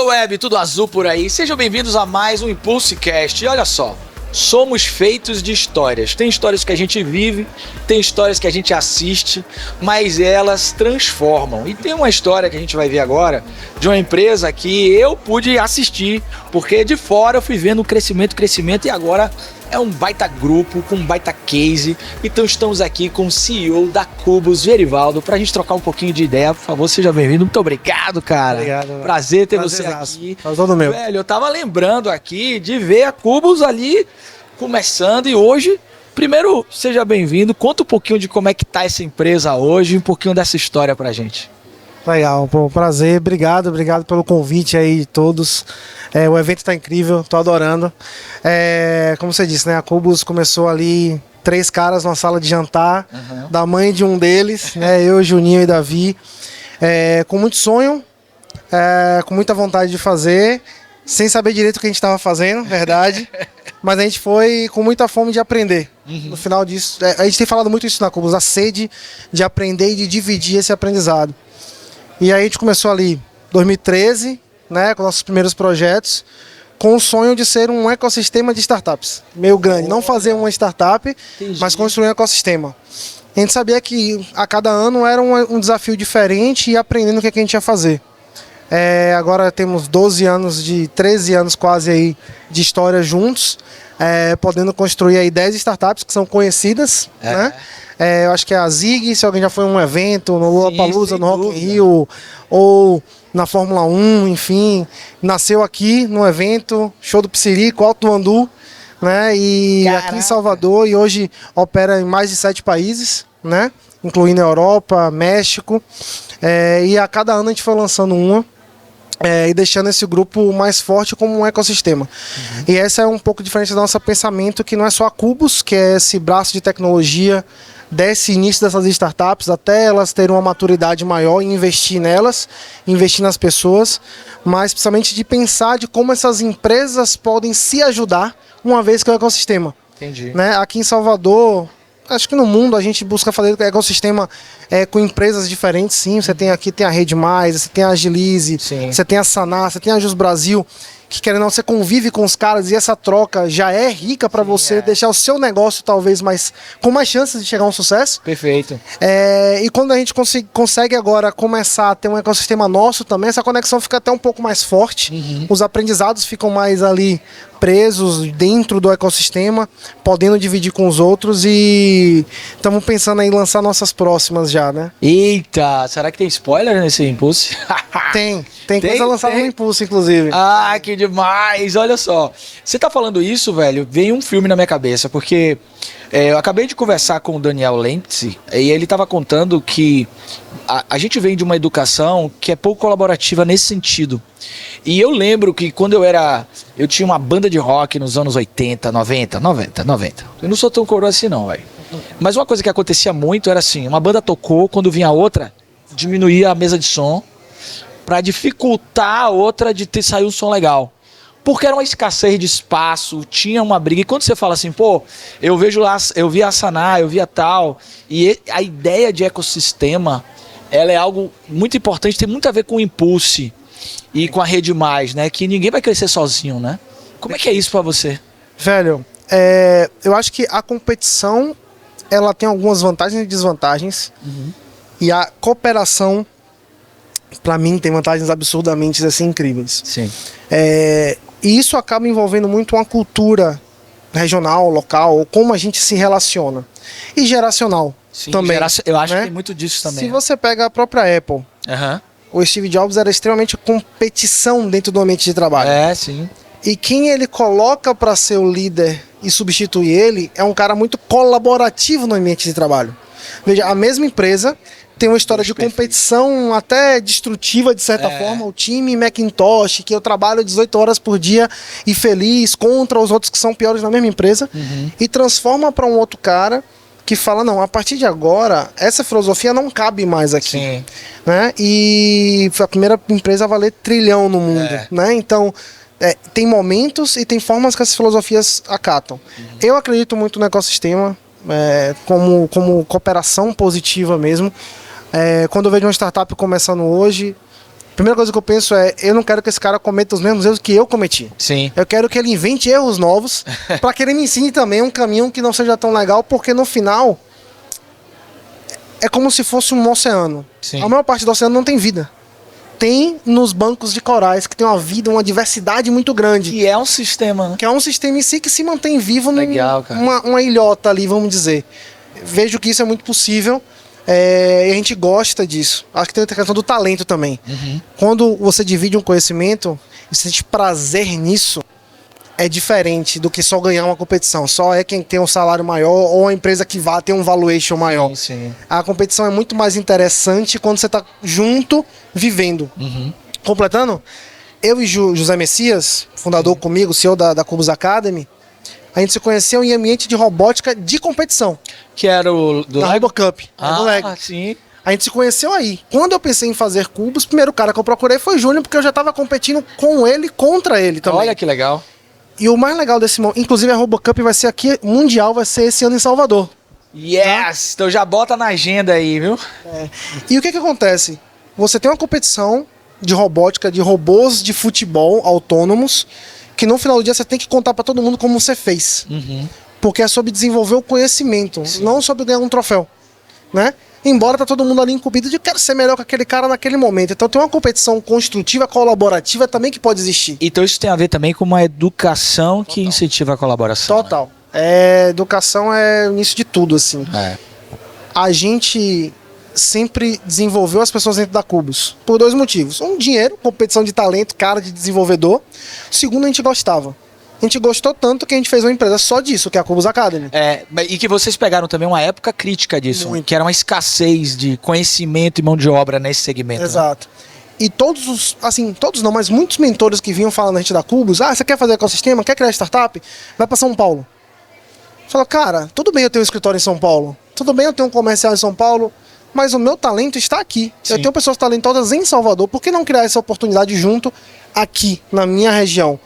Alô web, tudo azul por aí? Sejam bem-vindos a mais um Impulsecast. E olha só, somos feitos de histórias. Tem histórias que a gente vive, tem histórias que a gente assiste, mas elas transformam. E tem uma história que a gente vai ver agora de uma empresa que eu pude assistir, porque de fora eu fui vendo o crescimento e agora é um baita grupo, com um baita case. Então estamos aqui com o CEO da Cubus, Gerivaldo, pra gente trocar um pouquinho de ideia. Por favor, seja bem-vindo. Muito obrigado, cara. Obrigado. Prazer ter você aqui. Prazer todo meu. Velho, eu tava lembrando aqui de ver a Cubus ali começando e hoje... Primeiro, seja bem-vindo. Conta um pouquinho de como é que tá essa empresa hoje, um pouquinho dessa história pra gente. Legal, pô, prazer, obrigado pelo convite aí de todos. O evento tá incrível, tô adorando. Como você disse, né, a Cubus começou ali 3 caras numa sala de jantar, da mãe de um deles, né, eu, Juninho e Davi, com muito sonho, com muita vontade de fazer, sem saber direito o que a gente estava fazendo, verdade, mas a gente foi com muita fome de aprender. No final disso, a gente tem falado muito isso na Cubus, a sede de aprender e de dividir esse aprendizado. E aí a gente começou ali em 2013, né, com nossos primeiros projetos, com o sonho de ser um ecossistema de startups, meio grande. Não fazer uma startup, mas construir um ecossistema. A gente sabia que a cada ano era um desafio diferente e aprendendo o que a gente ia fazer. Agora temos 13 anos quase aí de história juntos, podendo construir aí 10 startups que são conhecidas, né? Eu acho que é a Zig, se alguém já foi a um evento, no Lollapalooza, no Rock in Rio, ou na Fórmula 1, enfim, nasceu aqui no evento, show do Psirico, Alto do Andu, né? E caraca, aqui em Salvador, e hoje opera em mais de 7 países, né? Incluindo a Europa, México, e a cada ano a gente foi lançando uma, e deixando esse grupo mais forte como um ecossistema. E essa é um pouco diferente do nosso pensamento, que não é só a Cubus, que é esse braço de tecnologia, desse início dessas startups até elas terem uma maturidade maior e investir nelas, investir nas pessoas, mas principalmente de pensar de como essas empresas podem se ajudar uma vez que é o ecossistema. Entendi. Né? Aqui em Salvador, acho que no mundo a gente busca fazer ecossistema com empresas diferentes, sim. Você tem aqui, tem a Rede Mais, você tem a Agilize, sim, você tem a Sanar, você tem a Jus Brasil, que querendo ou não, você convive com os caras e essa troca já é rica para você deixar o seu negócio talvez com mais chances de chegar a um sucesso. Perfeito. E quando a gente consegue agora começar a ter um ecossistema nosso também, essa conexão fica até um pouco mais forte, os aprendizados ficam mais ali presos dentro do ecossistema, podendo dividir com os outros, e estamos pensando em lançar nossas próximas já, né? Eita, será que tem spoiler nesse Impulse? Tem coisa lançada no Impulse, inclusive. Ah, que demais! Olha só, você tá falando isso, velho, vem um filme na minha cabeça, porque eu acabei de conversar com o Daniel Lentz e ele tava contando que a gente vem de uma educação que é pouco colaborativa nesse sentido. E eu lembro que quando eu tinha uma banda de rock nos anos 80, 90. Eu não sou tão coroa assim não, velho. Mas uma coisa que acontecia muito era assim, uma banda tocou, quando vinha outra, diminuía a mesa de som para dificultar a outra de sair um som legal. Porque era uma escassez de espaço, tinha uma briga. E quando você fala assim, pô, eu vejo lá, eu vi a Sanar, eu vi a tal, e a ideia de ecossistema, ela é algo muito importante, tem muito a ver com o Impulse e com a Rede Mais, né? Que ninguém vai crescer sozinho, né? Como é que é isso pra você? Velho, eu acho que a competição, ela tem algumas vantagens e desvantagens. E a cooperação, pra mim, tem vantagens absurdamente assim, incríveis. Sim. E isso acaba envolvendo muito uma cultura regional, local, ou como a gente se relaciona. E geracional. Sim, também. Eu acho que tem muito disso também. Se você pega a própria Apple, o Steve Jobs era extremamente competição dentro do ambiente de trabalho. Sim. E quem ele coloca para ser o líder e substituir ele é um cara muito colaborativo no ambiente de trabalho. Veja, a mesma empresa tem uma história de competição até destrutiva, de certa forma. O time Macintosh, que eu trabalho 18 horas por dia e feliz, contra os outros que são piores na mesma empresa, e transforma para um outro cara que fala, não, a partir de agora, essa filosofia não cabe mais aqui. Sim. Né? E foi a primeira empresa a valer trilhão no mundo. Né? Então, tem momentos e tem formas que essas filosofias acatam. Eu acredito muito no ecossistema, como cooperação positiva mesmo. Quando eu vejo uma startup começando hoje, primeira coisa que eu penso é, eu não quero que esse cara cometa os mesmos erros que eu cometi. Sim. Eu quero que ele invente erros novos para que ele me ensine também um caminho que não seja tão legal, porque no final é como se fosse um oceano. Sim. A maior parte do oceano não tem vida. Tem nos bancos de corais, que tem uma vida, uma diversidade muito grande. Que é um sistema, né? Que é um sistema em si que se mantém vivo Legal, cara. uma ilhota ali, vamos dizer. Vejo que isso é muito possível. E a gente gosta disso. Acho que tem a questão do talento também. Quando você divide um conhecimento e sente prazer nisso, é diferente do que só ganhar uma competição. Só é quem tem um salário maior ou a empresa que vai ter um valuation maior. Sim, sim. A competição é muito mais interessante quando você está junto, vivendo. Completando, eu e José Messias, fundador comigo, CEO da Cubus Academy, a gente se conheceu em ambiente de robótica de competição. Que era o do Da Lego? RoboCup. Do Lego. Sim. A gente se conheceu aí. Quando eu pensei em fazer cubos, o primeiro cara que eu procurei foi o Júnior, porque eu já estava competindo com ele, contra ele também. Olha que legal. E o mais legal desse momento, inclusive a RoboCup vai ser aqui, mundial, vai ser esse ano em Salvador. Yes! Então já bota na agenda aí, viu? E o que acontece? Você tem uma competição de robótica, de robôs de futebol autônomos, que no final do dia você tem que contar para todo mundo como você fez. Porque é sobre desenvolver o conhecimento, não sobre ganhar um troféu, né? Embora tá todo mundo ali incumbido de quero ser melhor que aquele cara naquele momento. Então tem uma competição construtiva, colaborativa também que pode existir. Então isso tem a ver também com uma educação que incentiva a colaboração. Total. Educação é o início de tudo, assim. Né? A gente sempre desenvolveu as pessoas dentro da Cubus por dois motivos. Um, dinheiro, competição de talento, cara de desenvolvedor. Segundo, a gente gostava. A gente gostou tanto que a gente fez uma empresa só disso, que é a Cubus Academy. E que vocês pegaram também uma época crítica disso, Muito. que era uma escassez de conhecimento e mão de obra nesse segmento. Né? Exato. E todos os, assim, todos não, mas muitos mentores que vinham falando a gente da Cubus, você quer fazer ecossistema, quer criar startup? Vai para São Paulo. Fala, cara, tudo bem eu ter um escritório em São Paulo, tudo bem eu ter um comercial em São Paulo, mas o meu talento está aqui. Sim. Eu tenho pessoas talentosas em Salvador, por que não criar essa oportunidade junto aqui, na minha região?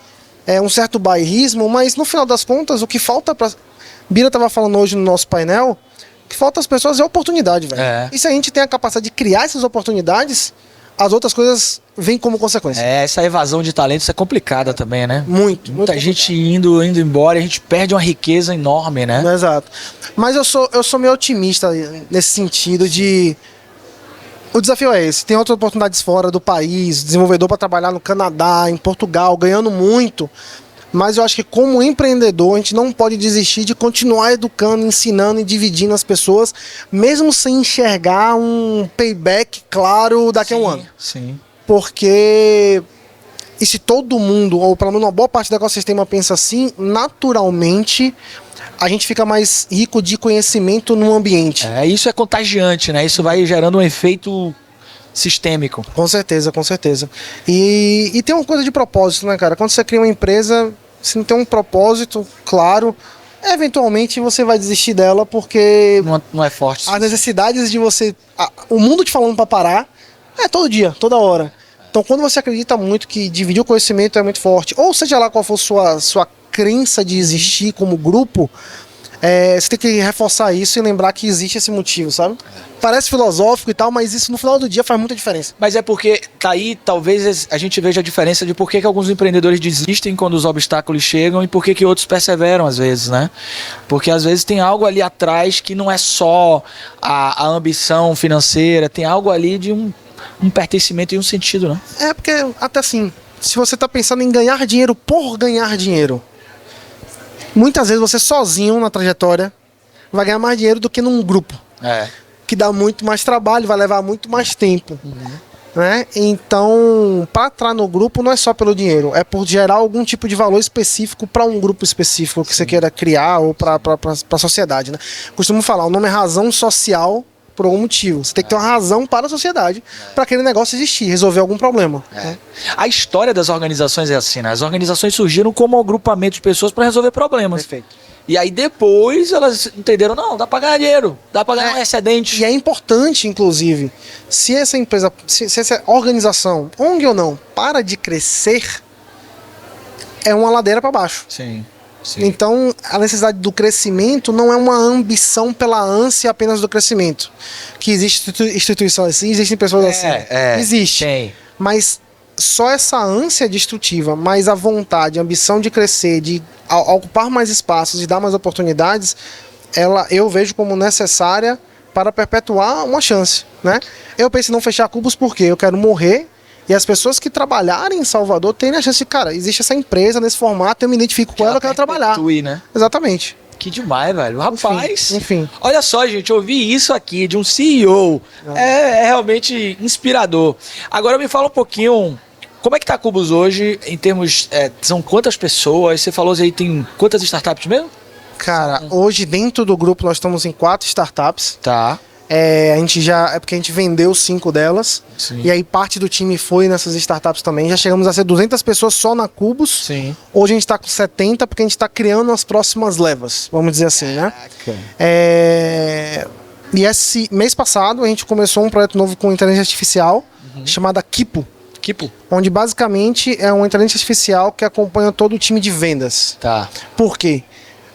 É um certo bairrismo, mas no final das contas, o que falta para... Bira estava falando hoje no nosso painel, o que falta às pessoas é oportunidade, velho. É. E se a gente tem a capacidade de criar essas oportunidades, as outras coisas vêm como consequência. Essa evasão de talentos é complicada também, né? Muito. Muita gente indo embora e a gente perde uma riqueza enorme, né? Exato. Mas eu sou meio otimista nesse sentido de... O desafio é esse. Tem outras oportunidades fora do país, desenvolvedor para trabalhar no Canadá, em Portugal, ganhando muito. Mas eu acho que como empreendedor, a gente não pode desistir de continuar educando, ensinando e dividindo as pessoas, mesmo sem enxergar um payback claro daqui a um ano. Sim. Porque... E se todo mundo, ou pelo menos uma boa parte do ecossistema pensa assim, naturalmente a gente fica mais rico de conhecimento no ambiente. Isso é contagiante, né? Isso vai gerando um efeito sistêmico. Com certeza, com certeza. E tem uma coisa de propósito, né, cara? Quando você cria uma empresa, se não tem um propósito claro, eventualmente você vai desistir dela porque Não é forte. as necessidades de você... o mundo te falando para parar é todo dia, toda hora. Então, quando você acredita muito que dividir o conhecimento é muito forte, ou seja lá qual for sua crença de existir como grupo, você tem que reforçar isso e lembrar que existe esse motivo, sabe? Parece filosófico e tal, mas isso no final do dia faz muita diferença. Mas é porque tá aí, talvez a gente veja a diferença de por que alguns empreendedores desistem quando os obstáculos chegam e por que outros perseveram às vezes, né? Porque às vezes tem algo ali atrás que não é só a ambição financeira, tem algo ali de um pertencimento e um sentido, né? Porque até assim, se você tá pensando em ganhar dinheiro por ganhar dinheiro, muitas vezes você sozinho na trajetória vai ganhar mais dinheiro do que num grupo. Que dá muito mais trabalho, vai levar muito mais tempo. Né? Então, para entrar no grupo não é só pelo dinheiro, é por gerar algum tipo de valor específico para um grupo específico que você queira criar ou para a sociedade. Né? Costumo falar, o nome é razão social por algum motivo. Você tem que ter uma razão para a sociedade, para aquele negócio existir, resolver algum problema. A história das organizações é assim, né? As organizações surgiram como um agrupamento de pessoas para resolver problemas. Perfeito. E aí depois elas entenderam, não, dá para ganhar dinheiro, dá para ganhar um excedente. E é importante, inclusive, se essa empresa, se essa organização, ONG ou não, para de crescer, é uma ladeira para baixo. Sim. Então, a necessidade do crescimento não é uma ambição pela ânsia apenas do crescimento. Que existe instituições assim, existem pessoas assim. Existe. Tem. mas só essa ânsia destrutiva, mais a vontade, a ambição de crescer, de ocupar mais espaços, de dar mais oportunidades, eu vejo como necessária para perpetuar uma chance, né? Eu penso em não fechar Cubos porque eu quero morrer e as pessoas que trabalharem em Salvador terem a chance de, cara, existe essa empresa nesse formato, eu me identifico com ela, eu quero trabalhar. Né? Exatamente. Que demais, velho. Rapaz, enfim. Olha só, gente, eu vi isso aqui de um CEO. É realmente inspirador. Agora me fala um pouquinho, como é que tá a Cubos hoje em termos, são quantas pessoas? Você falou aí, tem quantas startups mesmo? Cara, hoje dentro do grupo nós estamos em 4 startups. Tá. A gente porque a gente vendeu 5 delas. Sim. E aí parte do time foi nessas startups também. Já chegamos a ser 200 pessoas só na Cubos. Sim. Hoje a gente está com 70 porque a gente está criando as próximas levas, vamos dizer assim, né? E esse mês passado a gente começou um projeto novo com inteligência artificial chamada Kipo. Kipo? Onde basicamente é uma inteligência artificial que acompanha todo o time de vendas. Tá. Por quê?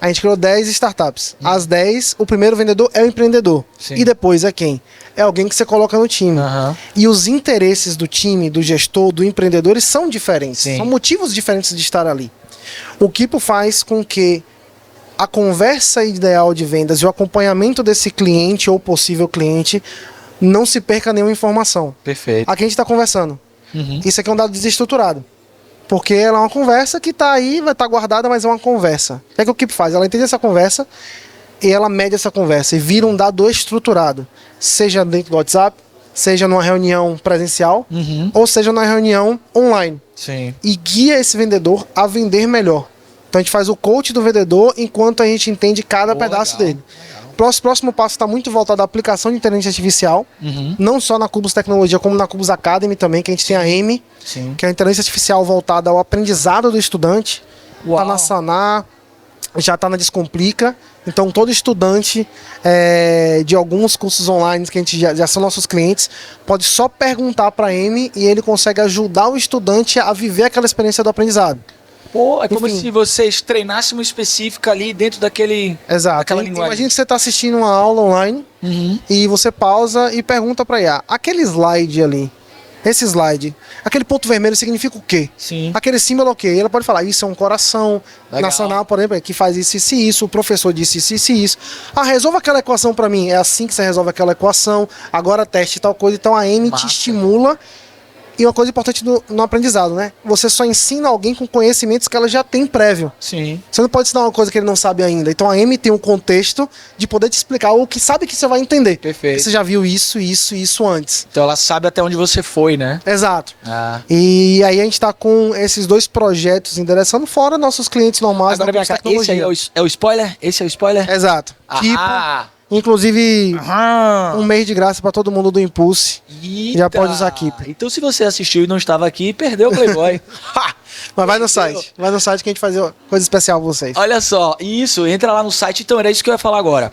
A gente criou 10 startups. As 10, o primeiro vendedor é o empreendedor. Sim. E depois é quem? É alguém que você coloca no time. E os interesses do time, do gestor, do empreendedor, eles são diferentes. Sim. São motivos diferentes de estar ali. O Kipo faz com que a conversa ideal de vendas e o acompanhamento desse cliente ou possível cliente não se perca nenhuma informação. Perfeito. Aqui a gente está conversando. Isso aqui é um dado desestruturado. Porque ela é uma conversa que está aí, vai estar guardada, mas é uma conversa. O que é que o Kipo faz? Ela entende essa conversa e ela mede essa conversa e vira um dado estruturado. Seja dentro do WhatsApp, seja numa reunião presencial, ou seja numa reunião online. Sim. E guia esse vendedor a vender melhor. Então a gente faz o coach do vendedor enquanto a gente entende cada pedaço dele. Próximo passo está muito voltado à aplicação de inteligência artificial, não só na Cubos Tecnologia, como na Cubos Academy também, que a gente tem a M, que é a inteligência artificial voltada ao aprendizado do estudante. Está na Sanar, já está na Descomplica. Então todo estudante de alguns cursos online que a gente já são nossos clientes, pode só perguntar para a M e ele consegue ajudar o estudante a viver aquela experiência do aprendizado. Pô, é como se vocês treinassem uma específica ali dentro daquele. Exato. Daquela linguagem. Imagina que você está assistindo uma aula online e você pausa e pergunta para IA, aquele slide ali, esse slide, aquele ponto vermelho significa o quê? Sim. Aquele símbolo é o quê? Ele pode falar, isso é um coração. Legal. Nacional, por exemplo, que faz isso e isso, o professor disse isso e isso. Resolva aquela equação para mim. É assim que você resolve aquela equação. Agora teste tal coisa. Então a M te estimula. E uma coisa importante no aprendizado, né? Você só ensina alguém com conhecimentos que ela já tem prévio. Sim. Você não pode ensinar uma coisa que ele não sabe ainda. Então a M tem um contexto de poder te explicar o que sabe que você vai entender. Perfeito. Você já viu isso antes. Então ela sabe até onde você foi, né? Exato. E aí a gente tá com esses 2 projetos endereçando fora nossos clientes normais. Agora vem cá, esse aí é o spoiler? Esse é o spoiler? Exato. Kipo. Inclusive, um mês de graça para todo mundo do Impulse. Eita. Já pode usar Kipo. Então se você assistiu e não estava aqui, perdeu o Playboy. Mas vai no site. Vai no site que a gente faz coisa especial pra vocês. Olha só, isso, entra lá no site. Então era isso que eu ia falar agora.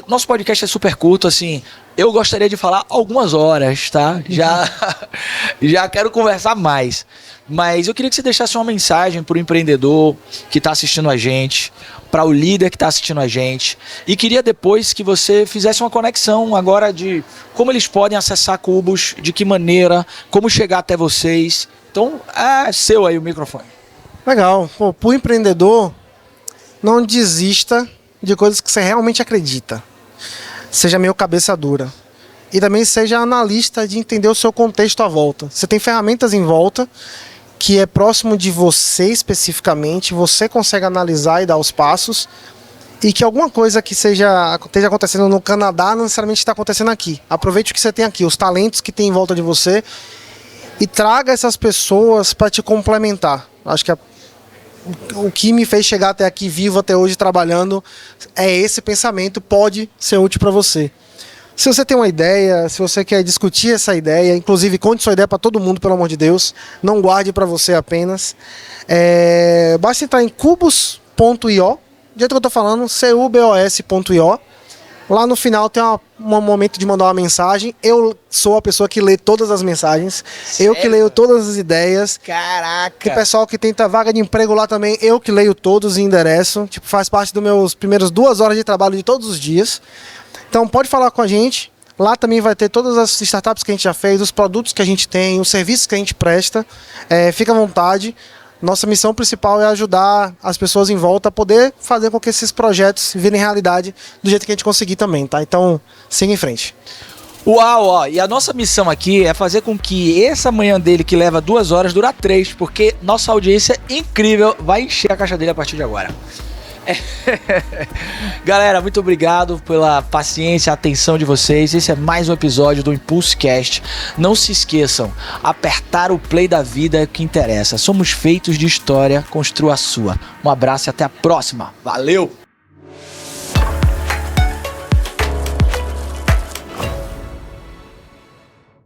Nosso podcast é super curto, assim. Eu gostaria de falar algumas horas, tá? Já quero conversar mais. Mas eu queria que você deixasse uma mensagem para o empreendedor que está assistindo a gente, para o líder que está assistindo a gente. E queria depois que você fizesse uma conexão agora de como eles podem acessar Cubos, de que maneira, como chegar até vocês. Então, é seu aí o microfone. Legal. Pô, pro empreendedor, não desista de coisas que você realmente acredita. Seja meio cabeça dura. E também seja analista de entender o seu contexto à volta. Você tem ferramentas em volta que é próximo de você especificamente, você consegue analisar e dar os passos, e que alguma coisa que esteja acontecendo no Canadá não necessariamente está acontecendo aqui. Aproveite o que você tem aqui, os talentos que tem em volta de você, e traga essas pessoas para te complementar. Acho que o que me fez chegar até aqui vivo, até hoje trabalhando, é esse pensamento, pode ser útil para você. Se você tem uma ideia, se você quer discutir essa ideia, inclusive conte sua ideia para todo mundo, pelo amor de Deus, não guarde para você apenas. Basta entrar em cubos.io, do jeito que eu estou falando, cubos.io. Lá no final tem um momento de mandar uma mensagem. Eu sou a pessoa que lê todas as mensagens. Sério? Eu que leio todas as ideias. Caraca! O pessoal que tenta vaga de emprego lá também, eu que leio todos e endereço. Tipo, faz parte dos meus primeiros 2 horas de trabalho de todos os dias. Então pode falar com a gente. Lá também vai ter todas as startups que a gente já fez, os produtos que a gente tem, os serviços que a gente presta. Fica à vontade. Nossa missão principal é ajudar as pessoas em volta a poder fazer com que esses projetos virem realidade do jeito que a gente conseguir também, tá? Então, siga em frente. Uau, ó, e a nossa missão aqui é fazer com que essa manhã dele, que leva 2 horas, dura 3, porque nossa audiência é incrível, vai encher a caixa dele a partir de agora. Galera, muito obrigado pela paciência, atenção de vocês. Esse é mais um episódio do ImpulseCast. Não se esqueçam, apertar o play da vida é o que interessa. Somos feitos de história, construa a sua. Um abraço e até a próxima. Valeu!